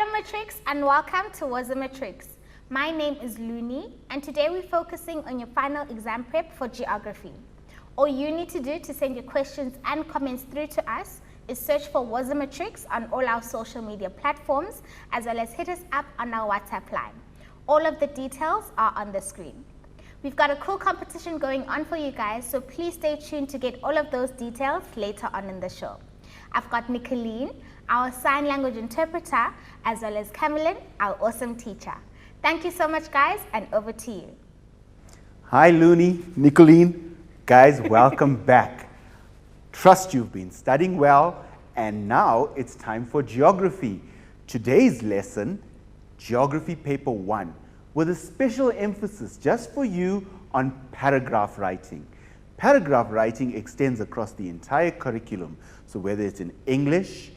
Hello Matrix and welcome to Was a Matrix. My name is Looney and today we're focusing on your final exam prep for geography. All you need to do to send your questions and comments through to us is search for Was a Matrix on all our social media platforms, as well as hit us up on our WhatsApp line. All of the details are on the screen. We've got a cool competition going on for you guys, so please stay tuned to get all of those details later on in the show. I've got Nicolene, our sign language interpreter, as well as Cameron, our awesome teacher. Thank you so much, guys, and over to you. Hi, Looney, Nicolene. Guys, welcome back. Trust you've been studying well, and now it's time for geography. Today's lesson, Geography Paper 1, with a special emphasis just for you on paragraph writing. Paragraph writing extends across the entire curriculum. So whether it's in English,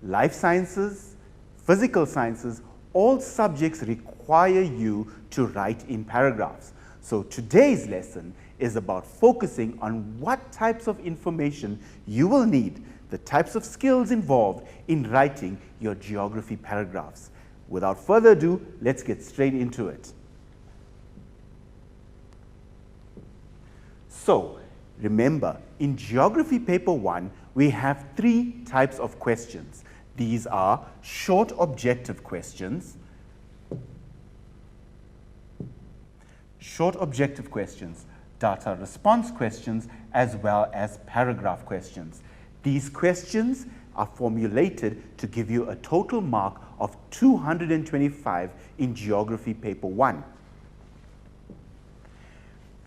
life sciences, physical sciences, all subjects require you to write in paragraphs. So today's lesson is about focusing on what types of information you will need, the types of skills involved in writing your geography paragraphs. Without further ado, let's get straight into it. So, remember, in Geography Paper 1, we have 3 types of questions. These are short objective questions, data response questions, as well as paragraph questions. These questions are formulated to give you a total mark of 225 in Geography Paper 1.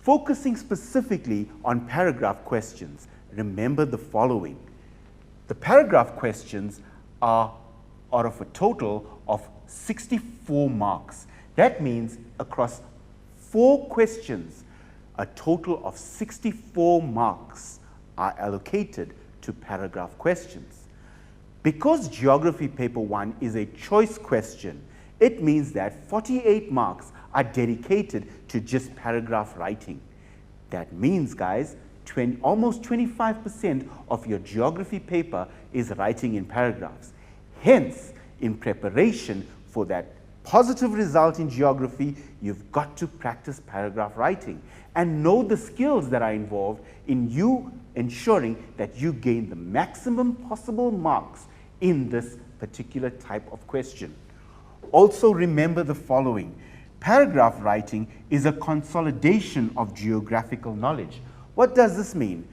Focusing specifically on paragraph questions, remember the following. The paragraph questions are out of a total of 64 marks. That means across 4 questions, a total of 64 marks are allocated to paragraph questions. Because Geography Paper 1 is a choice question, it means that 48 marks are dedicated to just paragraph writing. That means, guys, almost 25% of your geography paper is writing in paragraphs. Hence, in preparation for that positive result in geography, you've got to practice paragraph writing and know the skills that are involved in you ensuring that you gain the maximum possible marks in this particular type of question. Also remember the following. Paragraph writing is a consolidation of geographical knowledge. What does this mean?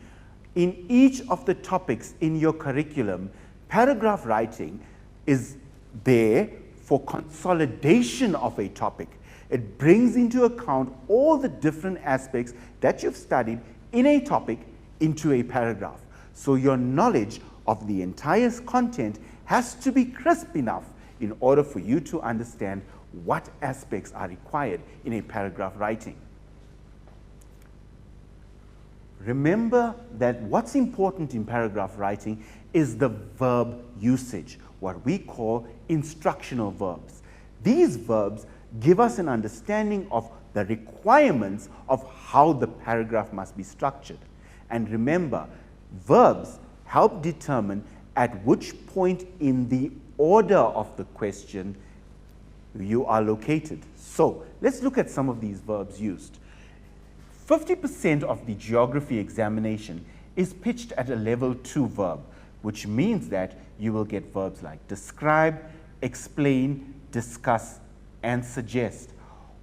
In each of the topics in your curriculum, paragraph writing is there for consolidation of a topic. It brings into account all the different aspects that you've studied in a topic into a paragraph. So your knowledge of the entire content has to be crisp enough in order for you to understand what aspects are required in a paragraph writing. Remember that what's important in paragraph writing is the verb usage, what we call instructional verbs. These verbs give us an understanding of the requirements of how the paragraph must be structured. And remember, verbs help determine at which point in the order of the question you are located. So let's look at some of these verbs used. 50% of the geography examination is pitched at a level 2 verb, which means that you will get verbs like describe, explain, discuss, and suggest.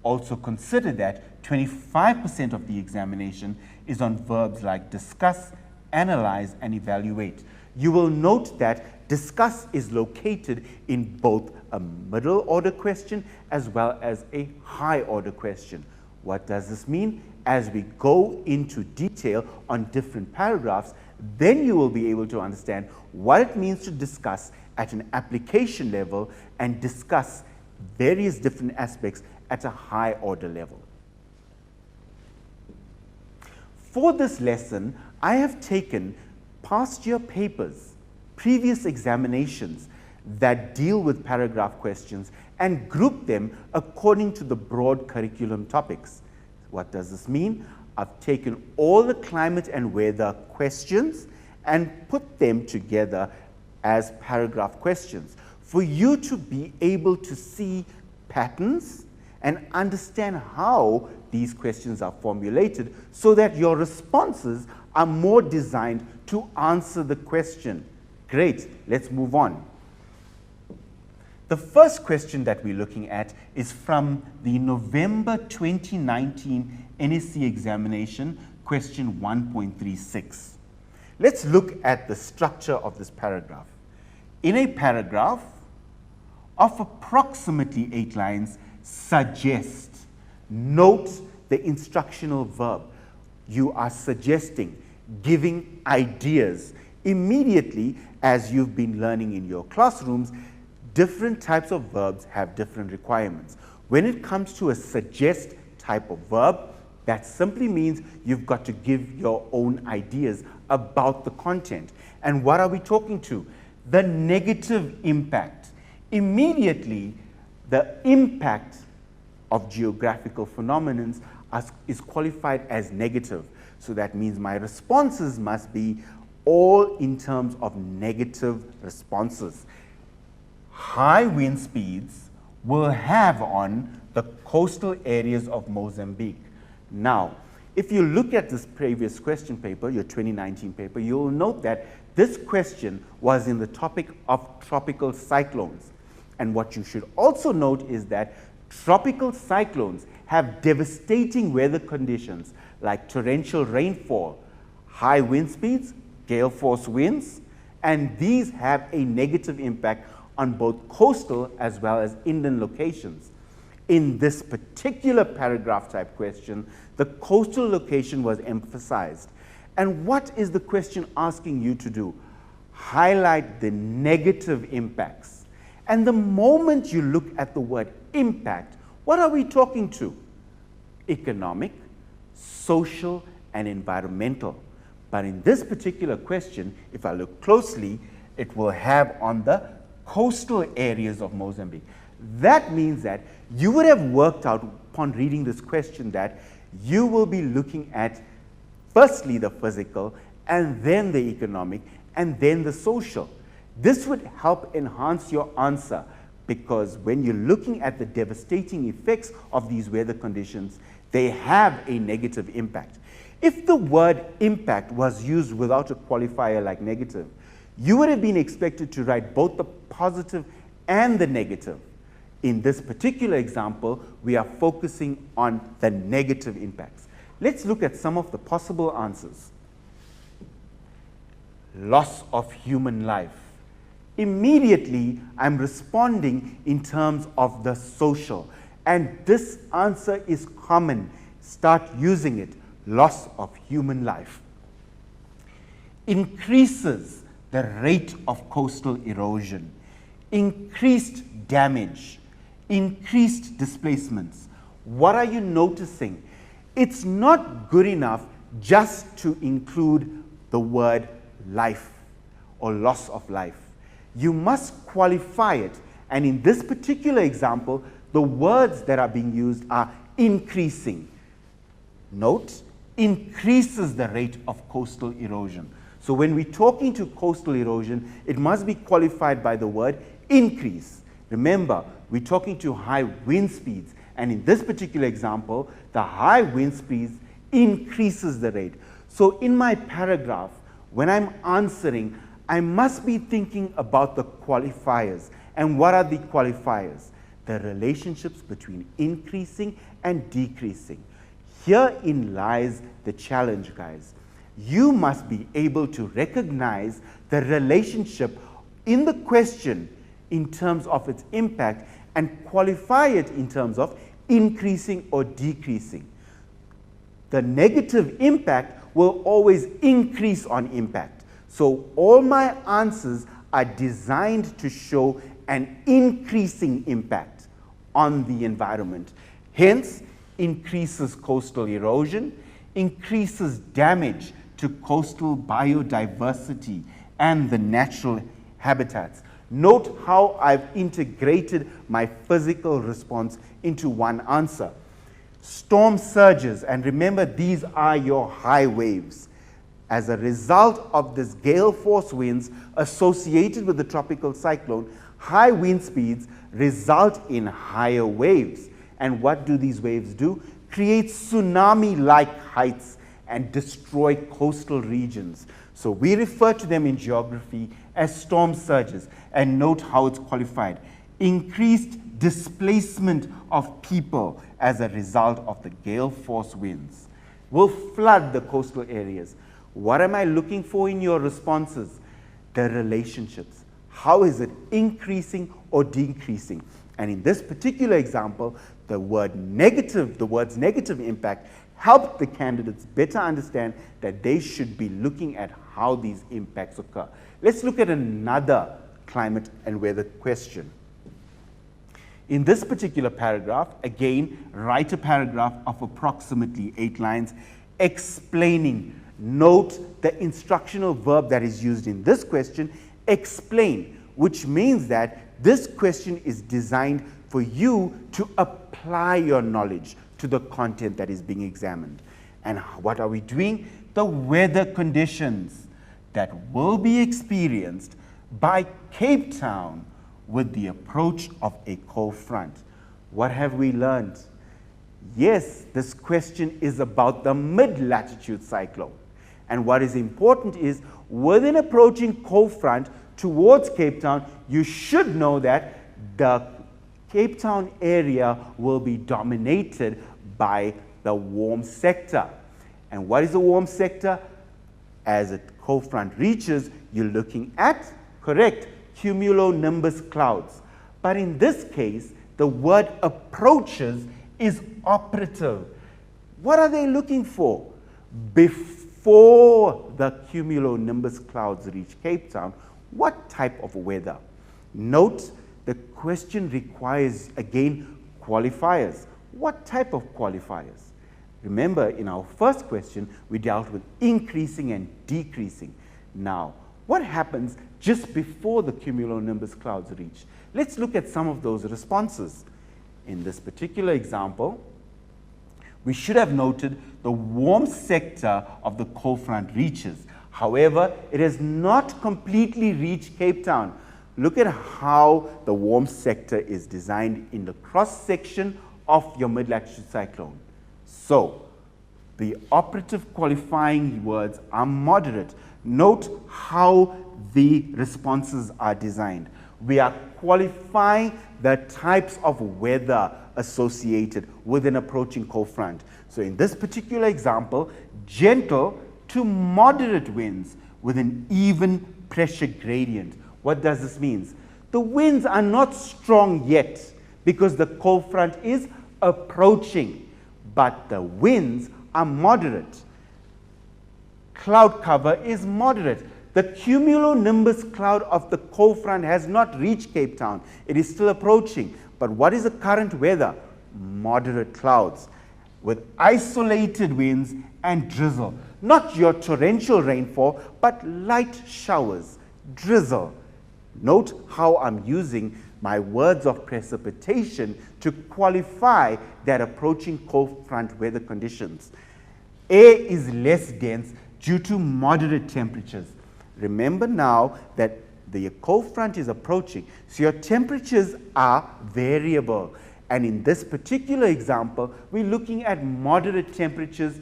Also consider that 25% of the examination is on verbs like discuss, analyze, and evaluate. You will note that discuss is located in both a middle order question as well as a high order question. What does this mean? As we go into detail on different paragraphs, then you will be able to understand what it means to discuss at an application level and discuss various different aspects at a high order level. For this lesson, I have taken past year papers, previous examinations that deal with paragraph questions and grouped them according to the broad curriculum topics. What does this mean? I've taken all the climate and weather questions and put them together as paragraph questions. for you to be able to see patterns and understand how these questions are formulated so that your responses are more designed to answer the question. Great, let's move on. The first question that we're looking at is from the November 2019 NSC examination, question 1.36. Let's look at the structure of this paragraph. In a paragraph of approximately 8 lines, suggest. Note the instructional verb. You are suggesting, giving ideas. Immediately, as you've been learning in your classrooms, different types of verbs have different requirements. When it comes to a suggest type of verb, that simply means you've got to give your own ideas about the content. And what are we talking to? The negative impact. Immediately, the impact of geographical phenomena is qualified as negative. So that means my responses must be all in terms of negative responses. High wind speeds will have on the coastal areas of Mozambique. Now, if you look at this previous question paper, your 2019 paper, you'll note that this question was in the topic of tropical cyclones. And what you should also note is that tropical cyclones have devastating weather conditions like torrential rainfall, high wind speeds, gale force winds, and these have a negative impact on both coastal as well as inland locations. In this particular paragraph type question, the coastal location was emphasized. And what is the question asking you to do? Highlight the negative impacts. And the moment you look at the word impact, what are we talking to? Economic, social, and environmental. But in this particular question, if I look closely, it will have on the coastal areas of Mozambique. That means that you would have worked out upon reading this question that you will be looking at firstly the physical, and then the economic, and then the social. This would help enhance your answer because when you're looking at the devastating effects of these weather conditions, they have a negative impact. If the word impact was used without a qualifier like negative, you would have been expected to write both the positive and the negative. In this particular example, we are focusing on the negative impacts. Let's look at some of the possible answers. Loss of human life. Immediately, I'm responding in terms of the social. And this answer is common. Start using it. Loss of human life. Increases the rate of coastal erosion. Increased damage. Increased displacements. What are you noticing? It's not good enough just to include the word life or loss of life. You must qualify it. And in this particular example, the words that are being used are increasing. Note, increases the rate of coastal erosion. So when we're talking to coastal erosion, it must be qualified by the word increase. Remember, we're talking to high wind speeds. And in this particular example, the high wind speeds increases the rate. So in my paragraph, when I'm answering, I must be thinking about the qualifiers. And what are the qualifiers? The relationships between increasing and decreasing. Herein lies the challenge, guys. You must be able to recognize the relationship in the question in terms of its impact and qualify it in terms of increasing or decreasing. The negative impact will always increase on impact. So all my answers are designed to show an increasing impact on the environment. Hence, increases coastal erosion, increases damage to coastal biodiversity and the natural habitats. Note how I've integrated my physical response into one answer. Storm surges, and remember these are your high waves. As a result of this gale force winds associated with the tropical cyclone, High wind speeds result in higher waves. And what do these waves do? Create tsunami-like heights and destroy coastal regions. So we refer to them in geography as storm surges. And note how it's qualified. Increased displacement of people as a result of the gale force winds will flood the coastal areas. What am I looking for in your responses? The relationships. How is it increasing or decreasing? And in this particular example, the words negative impact helped the candidates better understand that they should be looking at how these impacts occur. Let's look at another climate and weather question. In this particular paragraph, again, write a paragraph of approximately 8 lines explaining. Note the instructional verb that is used in this question, explain, which means that this question is designed for you to apply your knowledge to the content that is being examined. And what are we doing? The weather conditions that will be experienced by Cape Town with the approach of a cold front. What have we learned? Yes, this question is about the mid-latitude cyclone. And what is important is, with an approaching cold front towards Cape Town, you should know that the Cape Town area will be dominated by the warm sector. And what is the warm sector? As a cold front reaches, you're looking at, correct, cumulonimbus clouds. But in this case, the word approaches is operative. What are they looking for? Before the cumulonimbus clouds reach Cape Town, what type of weather? Note the question requires, again, qualifiers. What type of qualifiers? Remember, in our first question, we dealt with increasing and decreasing. Now, what happens just before the cumulonimbus clouds reach? Let's look at some of those responses. In this particular example, we should have noted the warm sector of the cold front reaches. However, it has not completely reached Cape Town. Look at how the warm sector is designed in the cross-section of your mid-latitude cyclone. So, the operative qualifying words are moderate. Note how the responses are designed. We are qualifying the types of weather associated with an approaching cold front. So in this particular example, gentle to moderate winds with an even pressure gradient. What does this mean? The winds are not strong yet because the cold front is approaching, but the winds are moderate. Cloud cover is moderate. The cumulonimbus cloud of the cold front has not reached Cape Town. It is still approaching. But what is the current weather? Moderate clouds with isolated winds and drizzle. Not your torrential rainfall, but light showers, drizzle. Note how I'm using my words of precipitation to qualify that approaching cold front weather conditions. Air is less dense due to moderate temperatures. Remember now that the cold front is approaching, so your temperatures are variable. And in this particular example, we're looking at moderate temperatures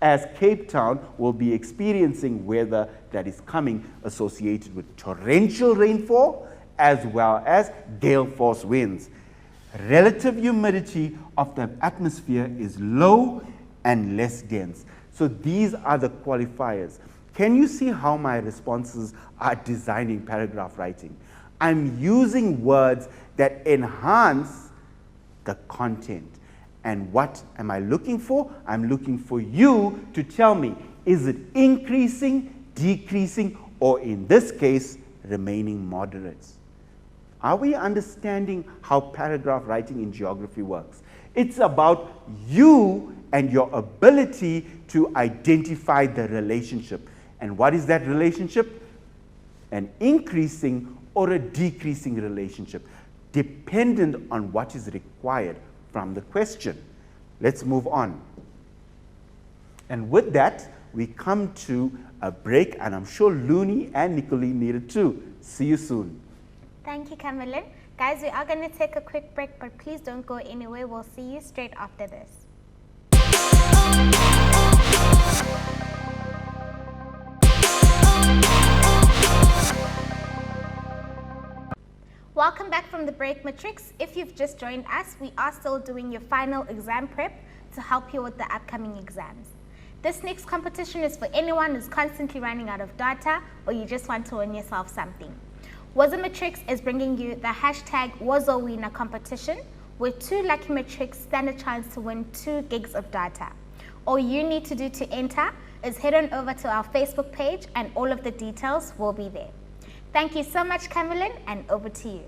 as Cape Town will be experiencing weather that is coming associated with torrential rainfall as well as gale force winds. Relative humidity of the atmosphere is low and less dense. So these are the qualifiers. Can you see how my responses are designing paragraph writing? I'm using words that enhance the content. And what am I looking for? I'm looking for you to tell me, is it increasing, decreasing, or in this case, remaining moderate? Are we understanding how paragraph writing in geography works? It's about you and your ability to identify the relationship. And what is that relationship? An increasing or a decreasing relationship, dependent on what is required from the question. Let's move on. And with that, we come to a break, and I'm sure Looney and Nicoline needed too. See you soon. Thank you, Cameron. Guys, we are going to take a quick break, but please don't go anywhere. We'll see you straight after this. Welcome back from the break, Matrix. If you've just joined us, we are still doing your final exam prep to help you with the upcoming exams. This next competition is for anyone who's constantly running out of data or you just want to win yourself something. Matrix is bringing you the hashtag WazzoWinner competition, where 2 lucky Matrix stand a chance to win 2 gigs of data. All you need to do to enter is head on over to our Facebook page and all of the details will be there. Thank you so much, Cameron, and over to you.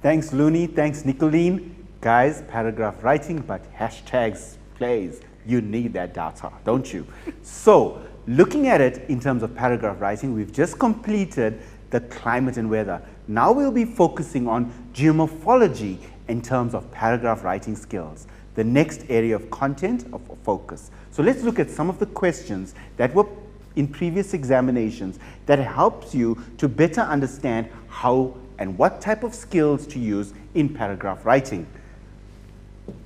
Thanks, Looney. Thanks, Nicolene. Guys, paragraph writing, but hashtags plays. You need that data, don't you? So, looking at it in terms of paragraph writing, we've just completed the climate and weather. Now we'll be focusing on geomorphology in terms of paragraph writing skills, the next area of content of focus. So let's look at some of the questions that were in previous examinations that helps you to better understand how and what type of skills to use in paragraph writing.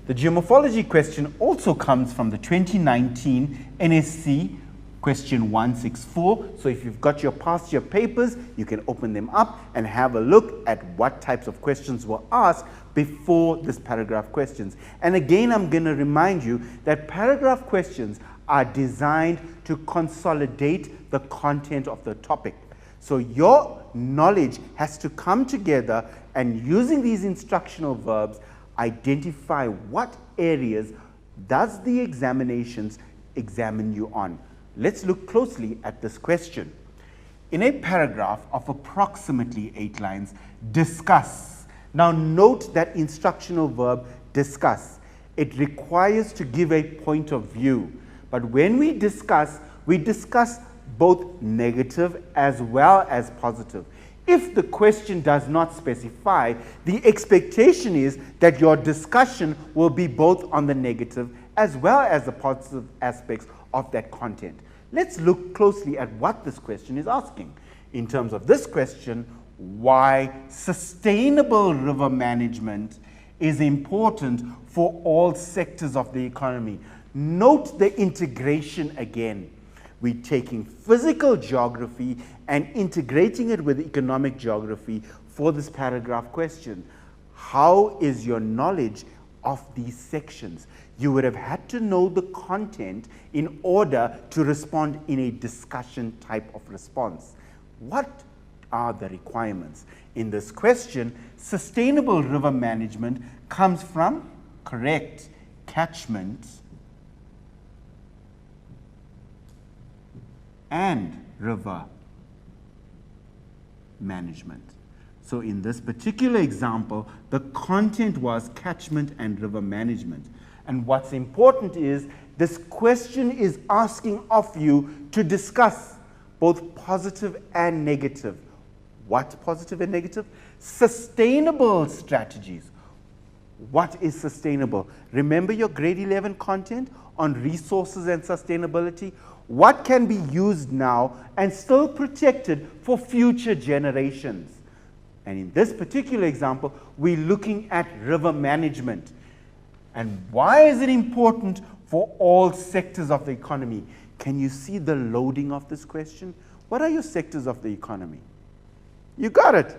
The geomorphology question also comes from the 2019 NSC question 164. So if you've got your past year papers, you can open them up and have a look at what types of questions were asked before this paragraph questions. And again, I'm going to remind you that paragraph questions are designed to consolidate the content of the topic. So your knowledge has to come together, and using these instructional verbs, identify what areas does the examinations examine you on. Let's look closely at this question. In a paragraph of approximately 8 lines, discuss. Now note that instructional verb discuss. It requires to give a point of view. But when we discuss both negative as well as positive. If the question does not specify, the expectation is that your discussion will be both on the negative as well as the positive aspects of that content. Let's look closely at what this question is asking. In terms of this question, why sustainable river management is important for all sectors of the economy. Note the integration again. We're taking physical geography and integrating it with economic geography for this paragraph question. How is your knowledge of these sections? You would have had to know the content in order to respond in a discussion type of response. What are the requirements? In this question, sustainable river management comes from, correct, catchment and river management. So in this particular example, the content was catchment and river management. And what's important is this question is asking of you to discuss both positive and negative. What positive and negative? Sustainable strategies. What is sustainable? Remember your grade 11 content on resources and sustainability? What can be used now and still protected for future generations? And in this particular example, we're looking at river management. And why is it important for all sectors of the economy? Can you see the loading of this question? What are your sectors of the economy? You got it.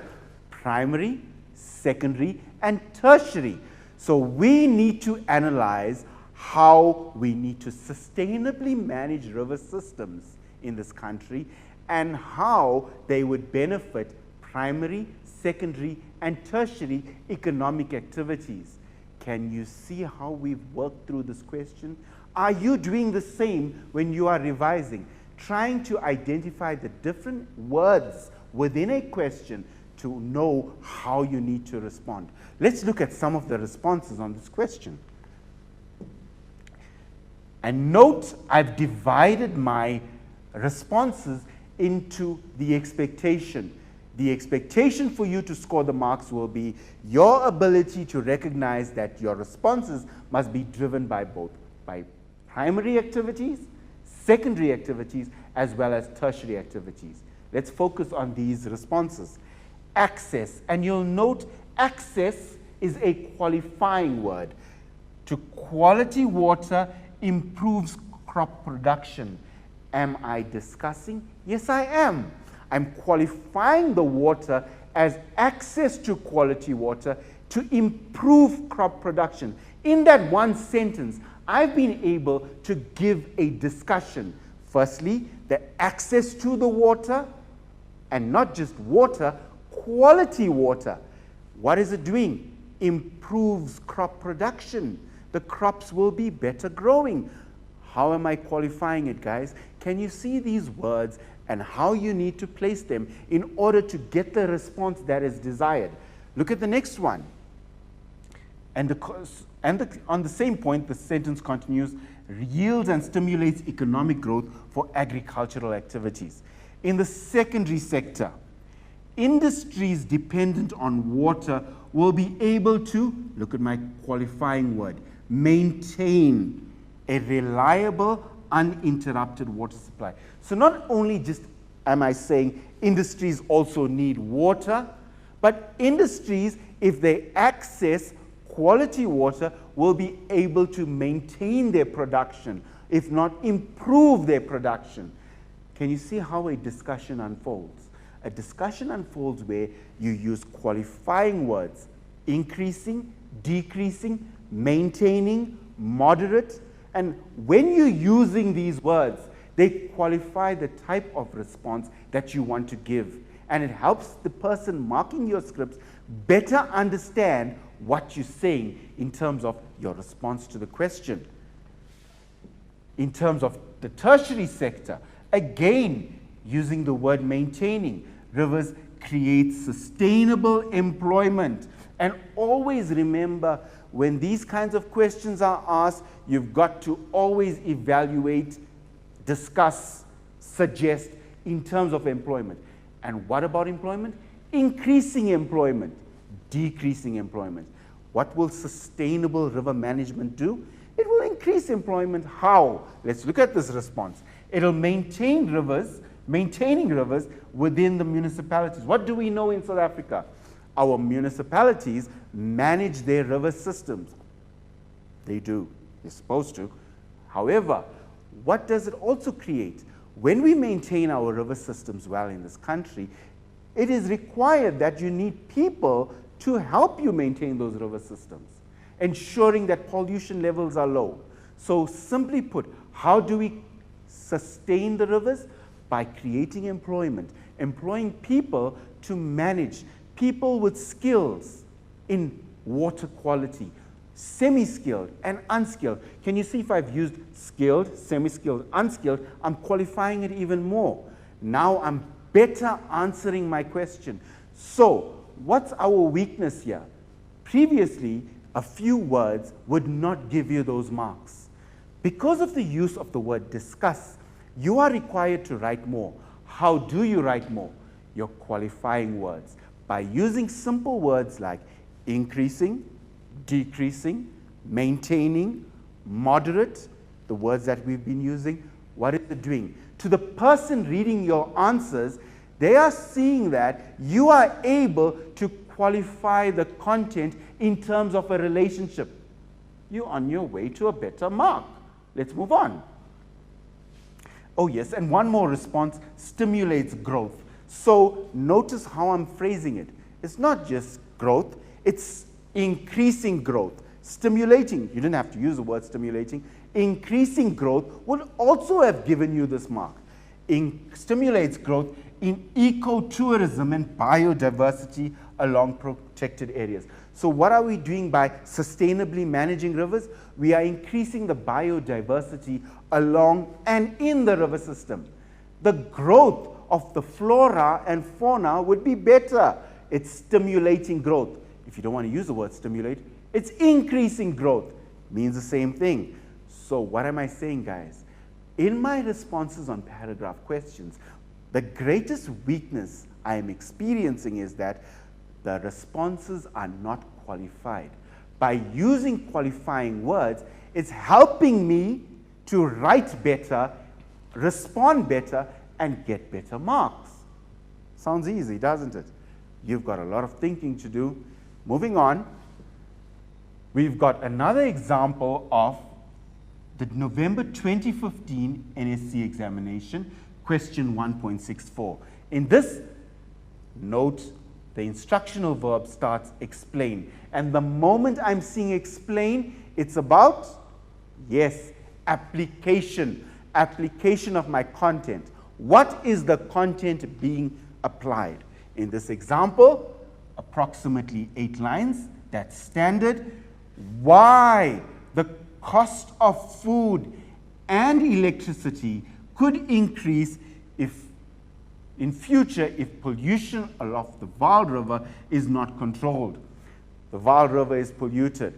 Primary, secondary, and tertiary. So we need to analyze how we need to sustainably manage river systems in this country and how they would benefit primary, secondary, and tertiary economic activities. Can you see how we've worked through this question? Are you doing the same when you are revising, trying to identify the different words within a question to know how you need to respond? Let's look at some of the responses on this question. And note, I've divided my responses into the expectation. The expectation for you to score the marks will be your ability to recognize that your responses must be driven by both by primary activities, secondary activities, as well as tertiary activities. Let's focus on these responses. access. And you'll note access is a qualifying word. To quality water improves crop production. Am I discussing? Yes, I am. I'm qualifying the water as access to quality water to improve crop production. In that one sentence, I've been able to give a discussion. Firstly, the access to the water, and not just water, quality water. What is it doing? Improves crop production. The crops will be better growing. How am I qualifying it, guys? Can you see these words and how you need to place them in order to get the response that is desired? Look at the next one. On the same point, the sentence continues, yields and stimulates economic growth for agricultural activities. In the secondary sector, industries dependent on water will be able to, look at my qualifying word, maintain a reliable, uninterrupted water supply. So not only just am I saying industries also need water, but industries, if they access quality water, will be able to maintain their production, if not improve their production. Can you see how a discussion unfolds? A discussion unfolds where you use qualifying words, increasing, decreasing, maintaining, moderate, and when you're using these words, they qualify the type of response that you want to give. And it helps the person marking your scripts better understand what you're saying in terms of your response to the question. In terms of the tertiary sector, again, using the word maintaining, rivers create sustainable employment. And always remember, when these kinds of questions are asked, you've got to always evaluate, discuss, suggest in terms of employment. And what about employment? Increasing employment, decreasing employment. What will sustainable river management do? It will increase employment. How? Let's look at this response. It'll maintain rivers, maintaining rivers within the municipalities. What do we know in South Africa? Our municipalities manage their river systems. They do. They're supposed to. However, what does it also create? When we maintain our river systems well in this country, it is required that you need people to help you maintain those river systems, ensuring that pollution levels are low. So simply put, how do we sustain the rivers? By creating employment, employing people to manage, people with skills in water quality, semi-skilled and unskilled. Can you see if I've used skilled, semi-skilled, unskilled, I'm qualifying it even more. Now I'm better answering my question. So what's our weakness here? Previously, a few words would not give you those marks. Because of the use of the word discuss, you are required to write more. How do you write more? You're qualifying words by using simple words like increasing, decreasing, maintaining, moderate, the words that we've been using. What is it doing? To the person reading your answers, they are seeing that you are able to qualify the content in terms of a relationship. You're on your way to a better mark. Let's move on. Oh yes, and one more response, stimulates growth. So notice how I'm phrasing it. It's not just growth, it's increasing growth. Stimulating, you didn't have to use the word stimulating. Increasing growth would also have given you this mark. Stimulates growth in ecotourism and biodiversity along protected areas. So what are we doing by sustainably managing rivers? We are increasing the biodiversity along and in the river system. The growth of the flora and fauna would be better. It's stimulating growth. If you don't want to use the word stimulate, it's increasing growth. Means the same thing. So what am I saying, guys? In my responses on paragraph questions, the greatest weakness I am experiencing is that the responses are not qualified. By using qualifying words, it's helping me to write better, respond better, and get better marks. Sounds easy, doesn't it? You've got a lot of thinking to do. Moving on, we've got another example of the November 2015 NSC examination, question 1.64. In this note, the instructional verb starts explain. And the moment I'm seeing explain, it's about, yes, application. Application of my content. What is the content being applied? In this example, approximately 8 lines, that's standard. Why the cost of food and electricity could increase if in future if pollution along the Vaal River is not controlled. The Vaal River is polluted.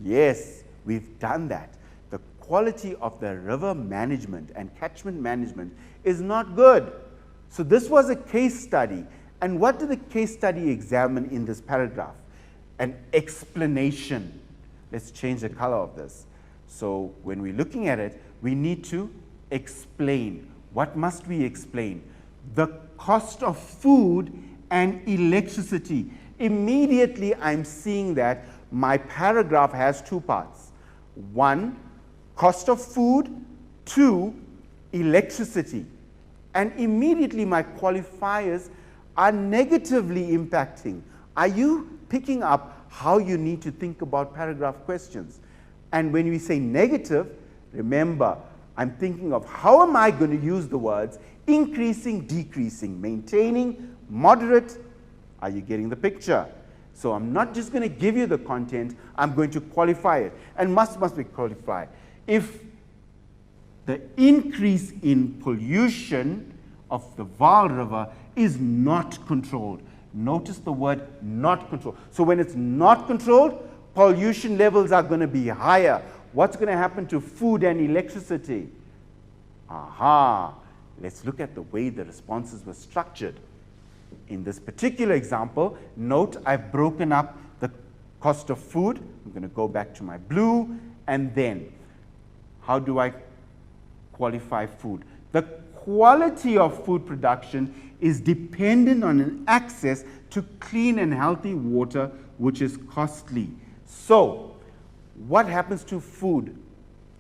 Yes, we've done that. The quality of the river management and catchment management is not good. So this was a case study. And what did the case study examine in this paragraph? An explanation. Let's change the color of this. So when we're looking at it, we need to explain. What must we explain? The cost of food and electricity. Immediately I'm seeing that my paragraph has 2 parts. 1, cost of food. 2, electricity. And immediately my qualifiers are negatively impacting. Are you picking up how you need to think about paragraph questions? And when we say negative, remember, I'm thinking of how am I going to use the words increasing, decreasing, maintaining, moderate. Are you getting the picture? So I'm not just going to give you the content, I'm going to qualify it. And must be qualified. If the increase in pollution of the Vaal River is not controlled. Notice the word not controlled. So when it's not controlled, pollution levels are going to be higher. What's going to happen to food and electricity? Aha! Let's look at the way the responses were structured. In this particular example, note I've broken up the cost of food. I'm going to go back to my blue, and then how do I qualify food? The quality of food production is dependent on an access to clean and healthy water, which is costly. So, what happens to food?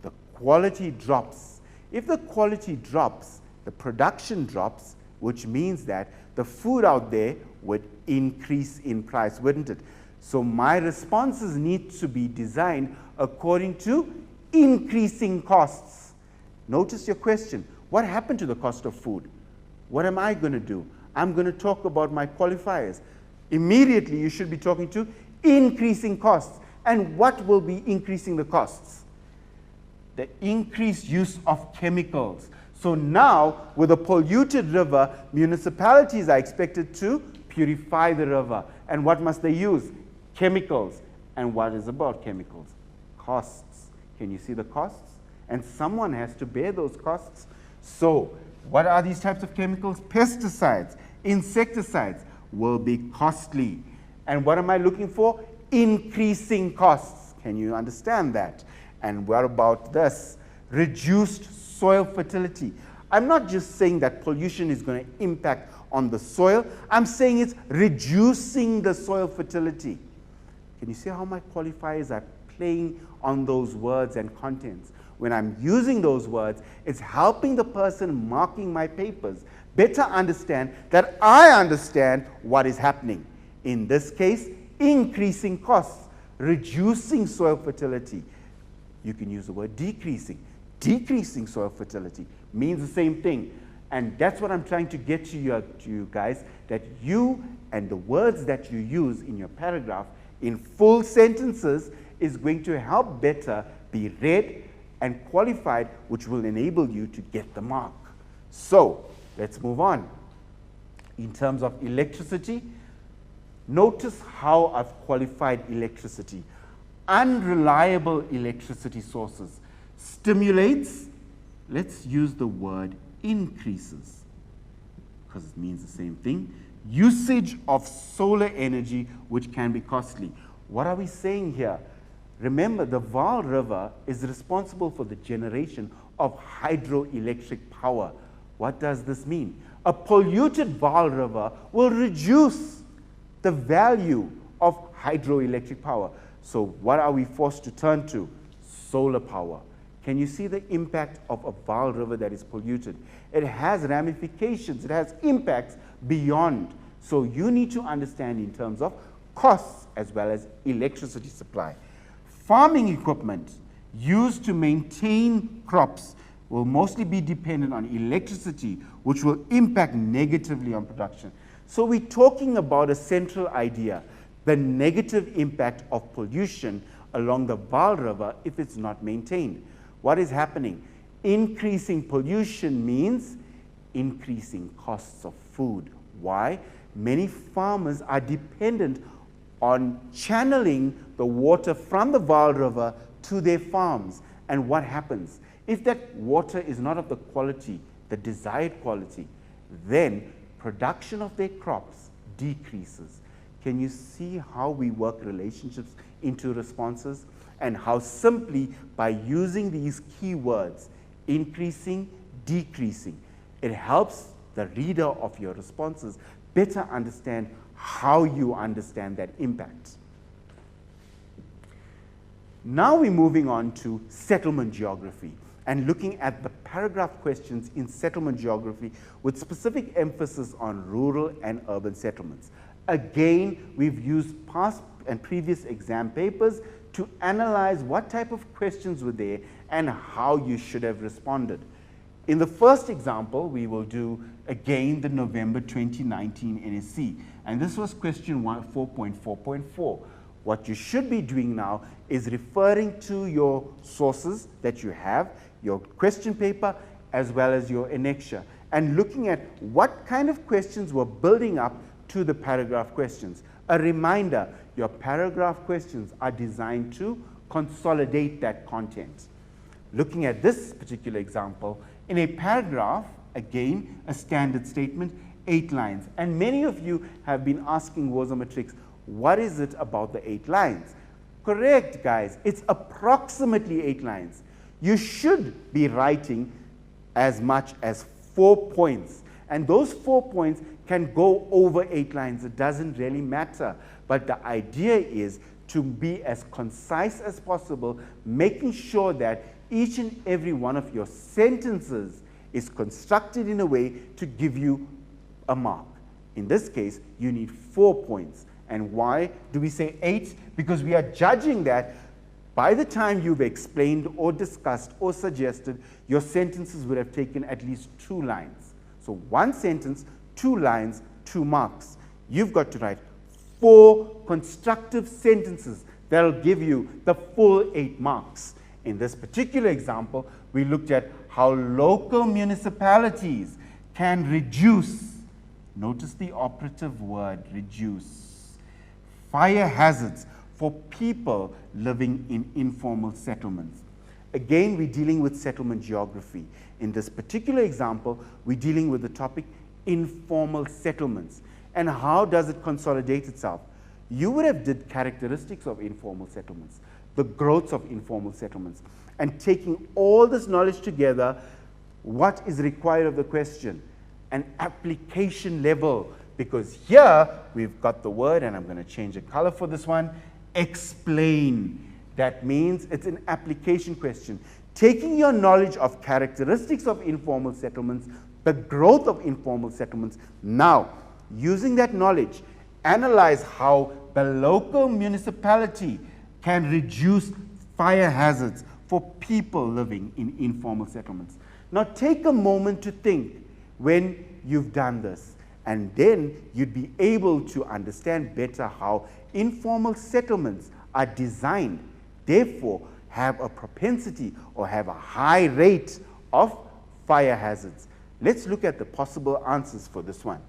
The quality drops. If the quality drops, the production drops, which means that the food out there would increase in price, wouldn't it? So my responses need to be designed according to increasing costs. Notice your question. What happened to the cost of food? What am I going to do? I'm going to talk about my qualifiers. Immediately, you should be talking to increasing costs. And what will be increasing the costs? The increased use of chemicals. So now, with a polluted river, municipalities are expected to purify the river. And what must they use? Chemicals. And what is about chemicals? Costs. Can you see the costs? And someone has to bear those costs. So, what are these types of chemicals? Pesticides, insecticides will be costly. And what am I looking for? Increasing costs. Can you understand that? And what about this? Reduced soil fertility. I'm not just saying that pollution is going to impact on the soil. I'm saying it's reducing the soil fertility. Can you see how my qualifiers are playing on those words and contents? When I'm using those words, it's helping the person marking my papers better understand that I understand what is happening. In this case, increasing costs, reducing soil fertility. You can use the word decreasing. Decreasing soil fertility means the same thing. And that's what I'm trying to get to you guys, that you and the words that you use in your paragraph in full sentences is going to help better be read and qualified, which will enable you to get the mark. So, let's move on. In terms of electricity, notice how I've qualified electricity. Unreliable electricity sources. Stimulates, let's use the word increases, because it means the same thing. Usage of solar energy, which can be costly. What are we saying here? Remember, the Vaal River is responsible for the generation of hydroelectric power. What does this mean? A polluted Vaal River will reduce the value of hydroelectric power. So what are we forced to turn to? Solar power. Can you see the impact of a Vaal River that is polluted? It has ramifications, it has impacts beyond. So you need to understand in terms of costs as well as electricity supply. Farming equipment used to maintain crops will mostly be dependent on electricity, which will impact negatively on production. So we're talking about a central idea, the negative impact of pollution along the Vaal River if it's not maintained. What is happening? Increasing pollution means increasing costs of food. Why? Many farmers are dependent on channeling the water from the Vaal River to their farms. And what happens? If that water is not of the quality, the desired quality, then production of their crops decreases. Can you see how we work relationships into responses? And how simply by using these keywords, increasing, decreasing, it helps the reader of your responses better understand how you understand that impact. Now we're moving on to settlement geography and looking at the paragraph questions in settlement geography with specific emphasis on rural and urban settlements. Again, we've used past and previous exam papers to analyze what type of questions were there and how you should have responded. In the first example, we will do again the November 2019 NSC, and this was question 4.4.4. What you should be doing now is referring to your sources that you have, your question paper, as well as your annexure, and looking at what kind of questions were building up to the paragraph questions. A reminder, your paragraph questions are designed to consolidate that content. Looking at this particular example, in a paragraph, again, a standard statement, 8 lines. And many of you have been asking Woza Matrix, what is it about the 8 lines? Correct, guys, it's approximately 8 lines. You should be writing as much as 4 points. And those 4 points can go over 8 lines. It doesn't really matter. But the idea is to be as concise as possible, making sure that each and every one of your sentences is constructed in a way to give you a mark. In this case, you need 4 points. And why do we say 8? Because we are judging that by the time you've explained or discussed or suggested, your sentences would have taken at least 2 lines. So 1 sentence, 2 lines, 2 marks. You've got to write 4 constructive sentences that will give you the full 8 marks. In this particular example, we looked at how local municipalities can reduce, notice the operative word, reduce, fire hazards for people living in informal settlements. Again, we're dealing with settlement geography. In this particular example, we're dealing with the topic informal settlements. And how does it consolidate itself? You would have did characteristics of informal settlements, the growths of informal settlements, and taking all this knowledge together, what is required of the question? An application level, because here we've got the word, and I'm going to change the color for this one, explain. That means it's an application question. Taking your knowledge of characteristics of informal settlements, the growth of informal settlements, now using that knowledge, analyze how the local municipality can reduce fire hazards for people living in informal settlements. Now take a moment to think when you've done this, and then you'd be able to understand better how informal settlements are designed, therefore have a propensity or have a high rate of fire hazards. Let's look at the possible answers for this one.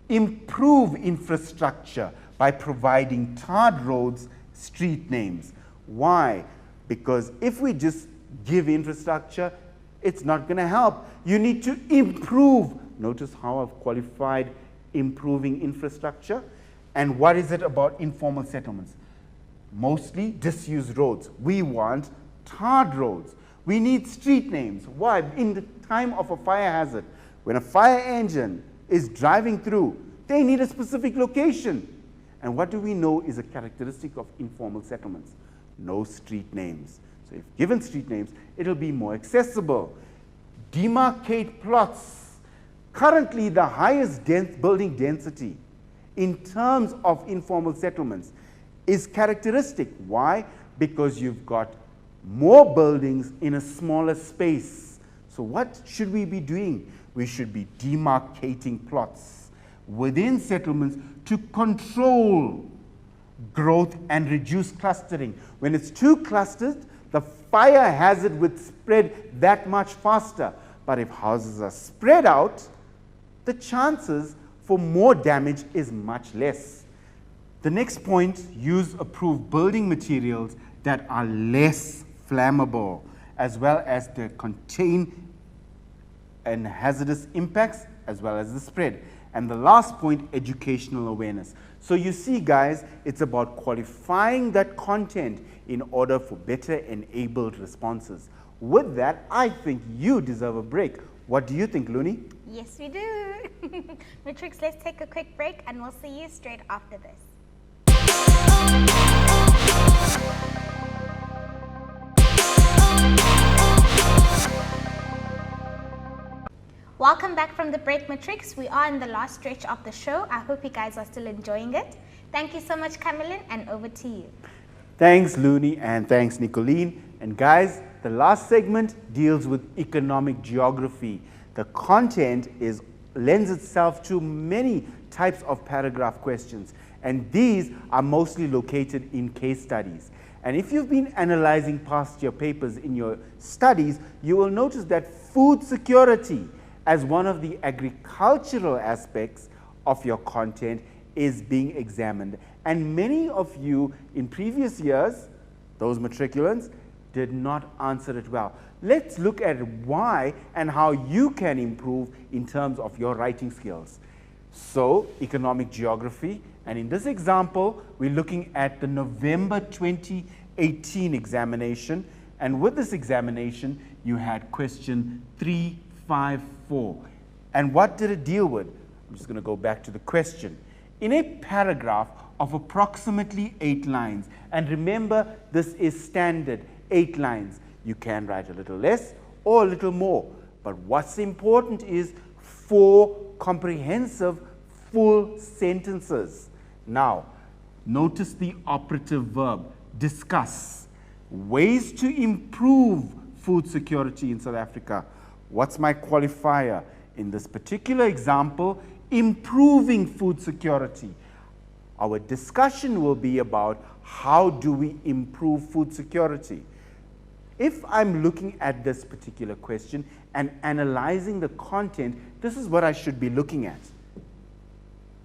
Improve infrastructure by providing tarred roads, street names. Why? Because if we just give infrastructure, it's not going to help. You need to improve. Notice how I've qualified improving infrastructure. And what is it about informal settlements? Mostly disused roads. We want tarred roads. We need street names. Why? In the time of a fire hazard, when a fire engine is driving through, They need a specific location. And what do we know is a characteristic of informal settlements? No street names. So if given street names, it'll be more accessible. Demarcate plots. Currently, the highest building density in terms of informal settlements is characteristic. Why? Because you've got more buildings in a smaller space. So what should we be doing? We should be demarcating plots within settlements to control growth and reduce clustering. When it's too clustered, the fire hazard would spread that much faster. But if houses are spread out, the chances for more damage is much less. The next point, use approved building materials that are less flammable, as well as they contain and hazardous impacts, as well as the spread. And the last point, educational awareness. So you see, guys, it's about qualifying that content in order for better enabled responses. With that, I think you deserve a break. What do you think, Looney? Yes, we do. Matrix, let's take a quick break and we'll see you straight after this. Welcome back from the break, Matrix. We are in the last stretch of the show. I hope you guys are still enjoying it. Thank you so much, Cameline, and over to you. Thanks, Looney, and thanks, Nicolene. And guys, the last segment deals with economic geography. The content lends itself to many types of paragraph questions, and these are mostly located in case studies. And if you've been analyzing past year papers in your studies, you will notice that food security as one of the agricultural aspects of your content is being examined. And many of you in previous years, those matriculants, did not answer it well. Let's look at why and how you can improve in terms of your writing skills. So, economic geography, and in this example, we're looking at the November 2018 examination, and with this examination, you had question 354. And what did it deal with? I'm just going to go back to the question. In a paragraph of approximately 8 lines, and remember, this is standard, 8 lines. You can write a little less or a little more, but what's important is 4 comprehensive full sentences. Now, notice the operative verb, discuss. Ways to improve food security in South Africa. What's my qualifier? In this particular example, improving food security. Our discussion will be about how do we improve food security. If I'm looking at this particular question and analyzing the content, this is what I should be looking at.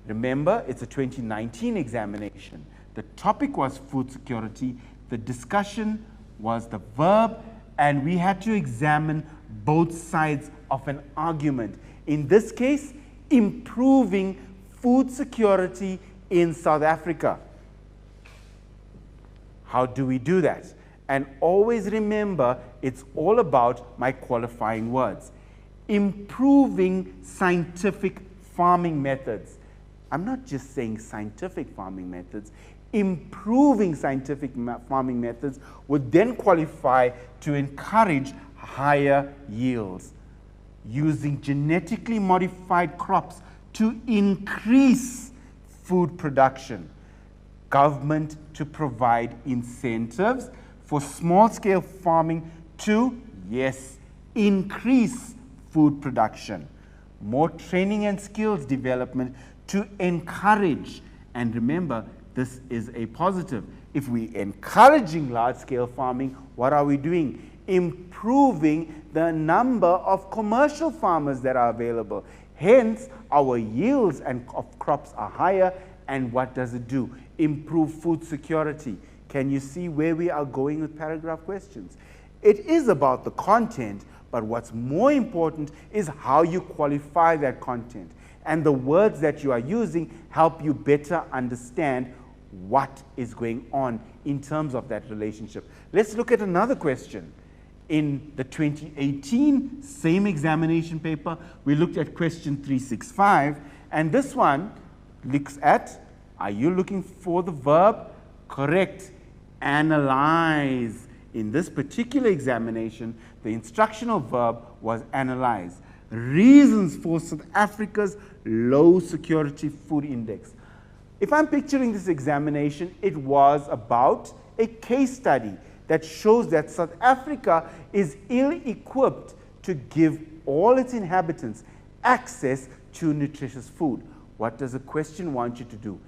Remember, it's a 2019 examination. The topic was food security, the discussion was the verb, and we had to examine both sides of an argument. In this case, improving food security in South Africa. How do we do that? And always remember, it's all about my qualifying words. Improving scientific farming methods. I'm not just saying scientific farming methods. Improving scientific farming methods would then qualify to encourage higher yields. Using genetically modified crops to increase food production. Government to provide incentives for small-scale farming to, yes, increase food production. More training and skills development to encourage. And remember, this is a positive. If we're encouraging large-scale farming, what are we doing? Improving the number of commercial farmers that are available. Hence, our yields of crops are higher. And what does it do? Improve food security. Can you see where we are going with paragraph questions? It is about the content, but what's more important is how you qualify that content. And the words that you are using help you better understand what is going on in terms of that relationship. Let's look at another question. In the 2018 same examination paper, we looked at question 365, and this one looks at, are you looking for the verb? Correct. Analyze. In this particular examination, the instructional verb was analyze. Reasons for South Africa's low security food index. If I'm picturing this examination, it was about a case study that shows that South Africa is ill-equipped to give all its inhabitants access to nutritious food. What does the question want you to do?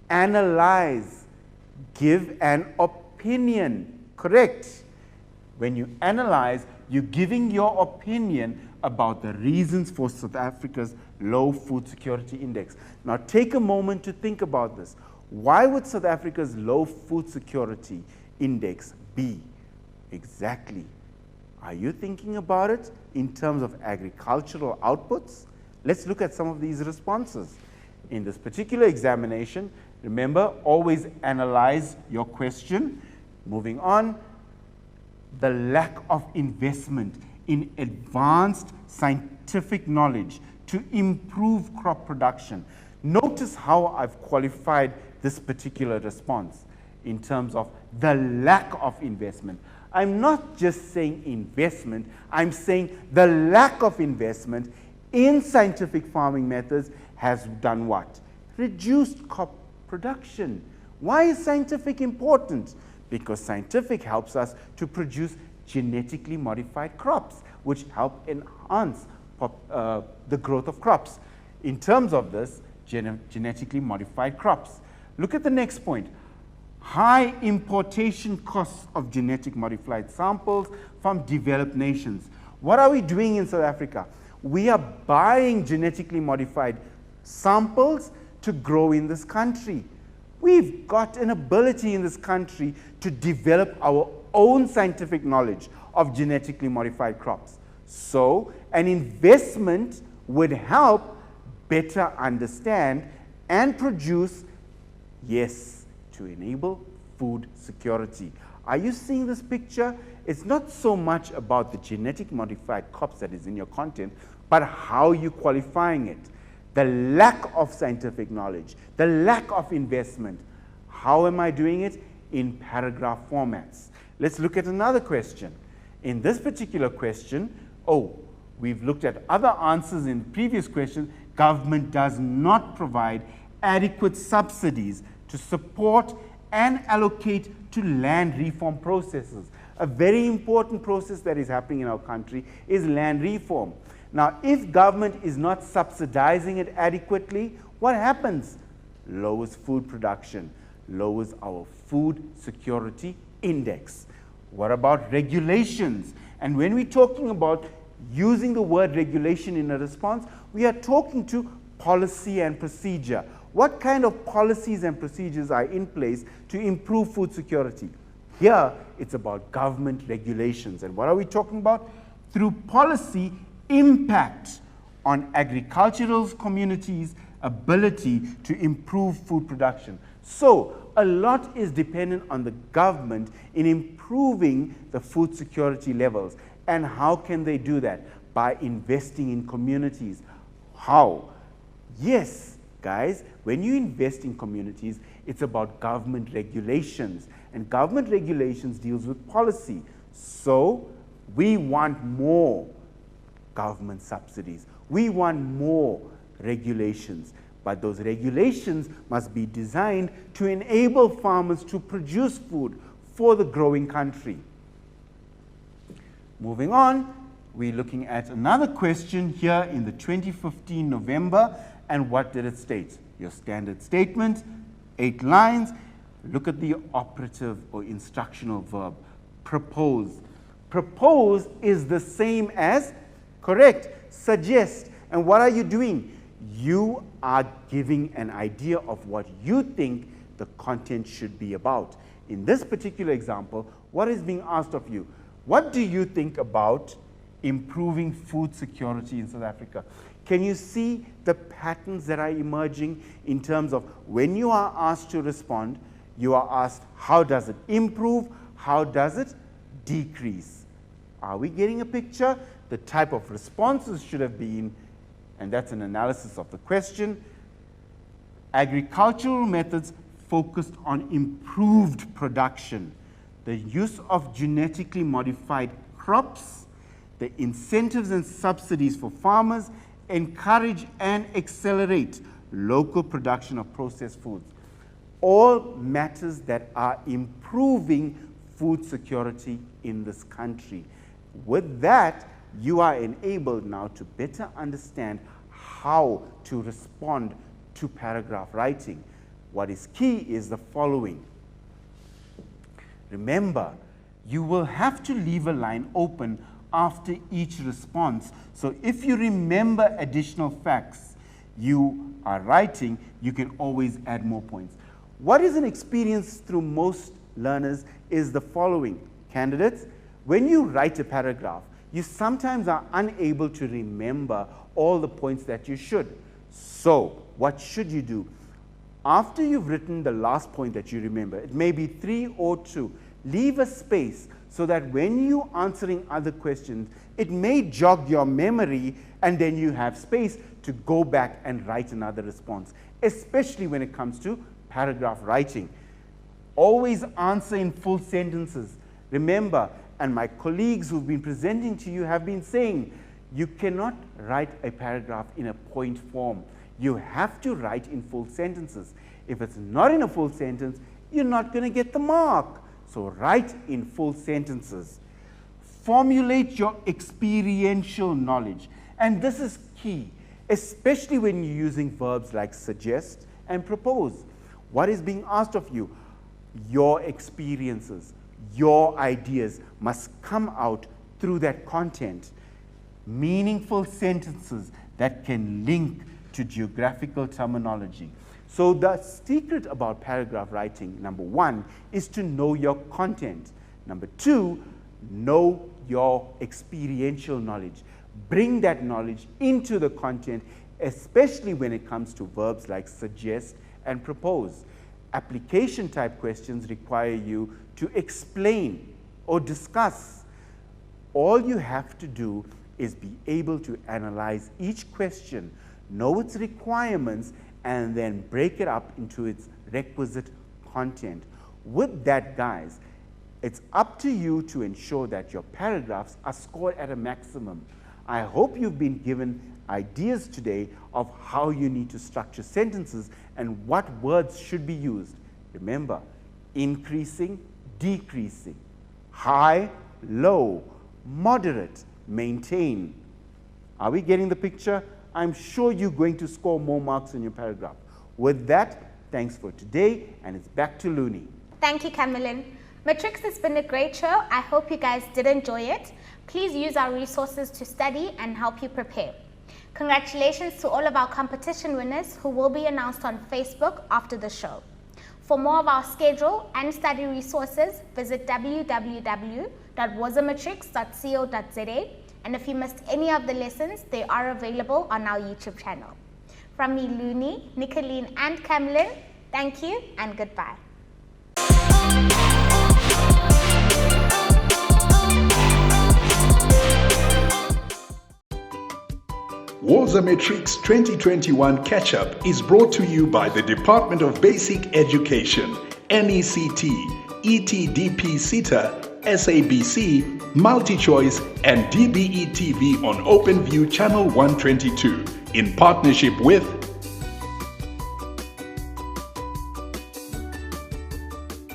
Analyze. Give an opinion. Correct. When you analyze, you're giving your opinion about the reasons for South Africa's low food security index. Now take a moment to think about this. Why would South Africa's low food security index be? Exactly. Are you thinking about it in terms of agricultural outputs? Let's look at some of these responses. In this particular examination, remember, always analyze your question. Moving on, the lack of investment in advanced scientific knowledge to improve crop production. Notice how I've qualified this particular response in terms of the lack of investment. I'm not just saying investment, I'm saying the lack of investment in scientific farming methods has done what? Reduced crop production. Why is scientific important? Because scientific helps us to produce genetically modified crops, which help enhance the growth of crops. In terms of this, genetically modified crops. Look at the next point. High importation costs of genetic modified samples from developed nations. What are we doing in South Africa? We are buying genetically modified samples to grow in this country. We've got an ability in this country to develop our own scientific knowledge of genetically modified crops. So an investment would help better understand and produce, yes, to enable food security. Are you seeing this picture? It's not so much about the genetic modified crops that is in your content, but how you're qualifying it. The lack of scientific knowledge, the lack of investment. How am I doing it? In paragraph formats. Let's look at another question. In this particular question, we've looked at other answers in previous questions. Government does not provide adequate subsidies to support and allocate to land reform processes. A very important process that is happening in our country is land reform. Now, if government is not subsidizing it adequately, what happens? Lowers food production, lowers our food security index. What about regulations? And when we're talking about using the word regulation in a response, we are talking to policy and procedure. What kind of policies and procedures are in place to improve food security? Here, it's about government regulations. And what are we talking about? Through policy, impact on agricultural communities' ability to improve food production. So, a lot is dependent on the government in improving the food security levels. And how can they do that? By investing in communities. How? Yes, guys, when you invest in communities, it's about government regulations. And government regulations deals with policy. So, we want more government subsidies. We want more regulations. But those regulations must be designed to enable farmers to produce food for the growing country. Moving on, we're looking at another question here in the 2015 November. And what did it state? Your standard statement, 8 lines. Look at the operative or instructional verb, propose. Propose is the same as, correct, suggest. And what are you doing? You are giving an idea of what you think the content should be about. In this particular example, what is being asked of you? What do you think about improving food security in South Africa? Can you see the patterns that are emerging in terms of when you are asked to respond, you are asked, how does it improve? How does it decrease? Are we getting a picture? The type of responses should have been, and that's an analysis of the question. Agricultural methods focused on improved production, the use of genetically modified crops, the incentives and subsidies for farmers, encourage and accelerate local production of processed foods. All matters that are improving food security in this country. With that, you are enabled now to better understand how to respond to paragraph writing. What is key is the following. Remember, you will have to leave a line open after each response. So if you remember additional facts you are writing, you can always add more points. What is an experience through most learners is the following. Candidates, when you write a paragraph, you sometimes are unable to remember all the points that you should. So what should you do? After you've written the last point that you remember, it may be 3 or 2, leave a space so that when you're answering other questions, it may jog your memory and then you have space to go back and write another response, especially when it comes to paragraph writing. Always answer in full sentences. Remember, and my colleagues who've been presenting to you have been saying, you cannot write a paragraph in a point form. You have to write in full sentences. If it's not in a full sentence, you're not going to get the mark. So write in full sentences. Formulate your experiential knowledge. And this is key, especially when you're using verbs like suggest and propose. What is being asked of you? Your experiences, your ideas must come out through that content. Meaningful sentences that can link to geographical terminology. So the secret about paragraph writing, number 1, is to know your content. Number 2, know your experiential knowledge. Bring that knowledge into the content, especially when it comes to verbs like suggest and propose. Application type questions require you to explain or discuss. All you have to do is be able to analyze each question, know its requirements, and then break it up into its requisite content. With that, guys, it's up to you to ensure that your paragraphs are scored at a maximum. I hope you've been given ideas today of how you need to structure sentences and what words should be used. Remember, increasing, decreasing, high, low, moderate, maintain. Are we getting the picture? I'm sure you're going to score more marks in your paragraph. With that, thanks for today, and it's back to Looney. Thank you, Camelin. Matrix has been a great show. I hope you guys did enjoy it. Please use our resources to study and help you prepare. Congratulations to all of our competition winners who will be announced on Facebook after the show. For more of our schedule and study resources, visit www.wasamatrix.co.za, and if you missed any of the lessons, they are available on our YouTube channel. From me, Looney, Nicolene, and Camelin, thank you and goodbye. Wasamatrix 2021 Catch-Up is brought to you by the Department of Basic Education, NECT, ETDP SETA, SABC, MultiChoice, and DBE TV on OpenView Channel 122 in partnership with